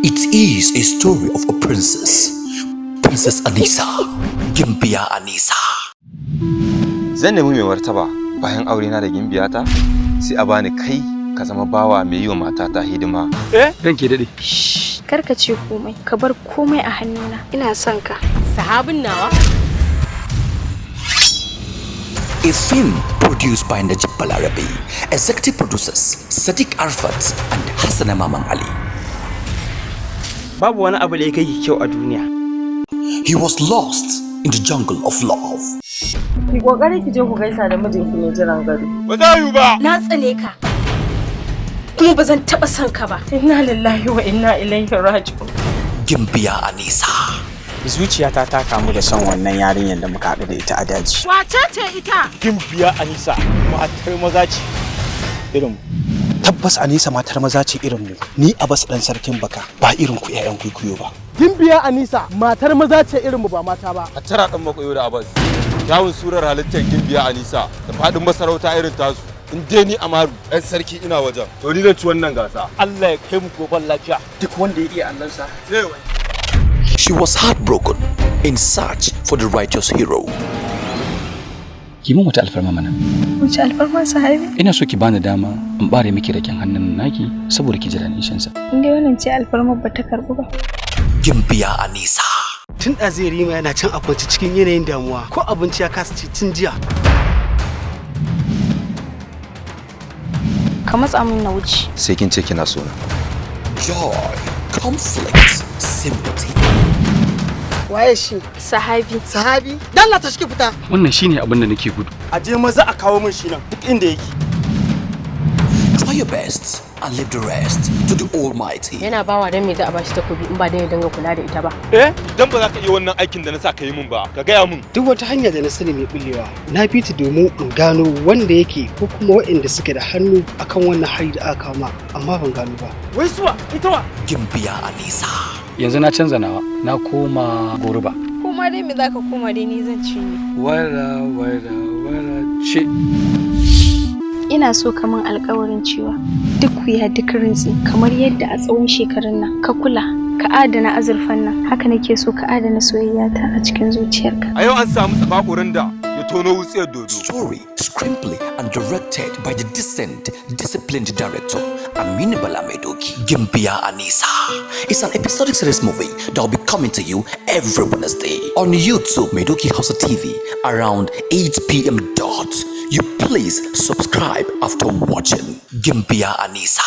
It is a story of a princess, Princess Anisa, Gimbiya Anisa. Zan nemi mai martaba bayan aure na da gimbiyata sai a bani kai ka zama bawa mai yi wa matata hidima. Ranke dade. Kar ka ce komai, ka bar komai a hannuna. Ina son ka. Sahabin nawa. A film produced by Najib Balarabe, executive producers Sadiq Arfat and Hassana Maman Ali. Babu wani abu da ya kai kyau a duniya. He was lost in the jungle of love. Ki kokari ki je ku gaisa da mijinki mai jiran gado. Ba za yi ba. Na tsane ka. Kuma ba zan taɓa son ka ba. Inna lillahi wa inna ilaihi raji'un. Gimbiya Anisa. Zuciyata ta kamu da son wannan yarinyar da muka haɗu da ita a daji. Wace ce ita? Gimbiya Anisa matar maza ce irin. Tabbas Anisa matar maza ce irin mu. Ni Abbas dan sarkin baka ba irin ku ƴaƴan kuikuyo ba. Gimbiya Anisa matar maza ce irin mu ba mata ba. A tara dan makoyo da Abbas. Kyawun surar halittar Gimbiya Anisa da fadin masarauta irin tasu. In dai ni Amaru ɗan sarki ina wajen. To ni zan ci wannan gasa. Allah ya kai mu goban lafiya. Duk wanda ya iya Allahnsa zai wai. She was heartbroken in search for the righteous hero. Ki mun wata alfarma mana. Wace alfarma sahibi? Ina so ki bani dama in bare miki raken hannun naki saboda ki jira nishin sa. Inda wannan ce alfarma ba ta karbu ba. Gimbiya Anisa. Tun da zai rima yana can a kwance cikin yanayin damuwa ko abinci ya kasa ci tun jiya. Ka matsa min na wuce. Sai kin ce kina so na. Joy, conflict, sympathy. Waye shi? Sahabi. Sahabi? Dalla ta shike fita. Wannan shine abin da nake gudu. A je maza a kawo min shi nan duk inda yake. Try your best and leave the rest to the Almighty. Yana bawa dan me za a bashi takobi in ba dan ya danga kula da ita ba. Dan ba za ka iya wannan aikin da na sa ka yi min ba. Ka gaya min. Duk wata hanya da na sani mai bullewa na bi ta domin in gano wanda yake ko kuma waɗanda suke da hannu akan wannan hari da aka kama amma ban gano ba. Wai suwa ita wa? Gimbiya Anisa. Yanzu na canza nawa, na koma goruba. Koma dai me zaka koma dai ni zan ci ne. Wala ce. Ina so ka min alƙawarin cewa duk wuya duk rintsi kamar yadda a tsawon shekarun nan ka kula ka adana azurfan nan haka nake so ka adana soyayyata a cikin zuciyarka. A yau an samu tsabakurin da ya tono wutsiyar dodo. Story, screenplay and directed by the decent, disciplined director Aminu Bala Medoki. Gimbiya Anisa is an episodic series movie that will be coming to you every Wednesday on YouTube Medoki HAUSA TV around 8 p.m. dot. You please subscribe after watching Gimbiya Anisa.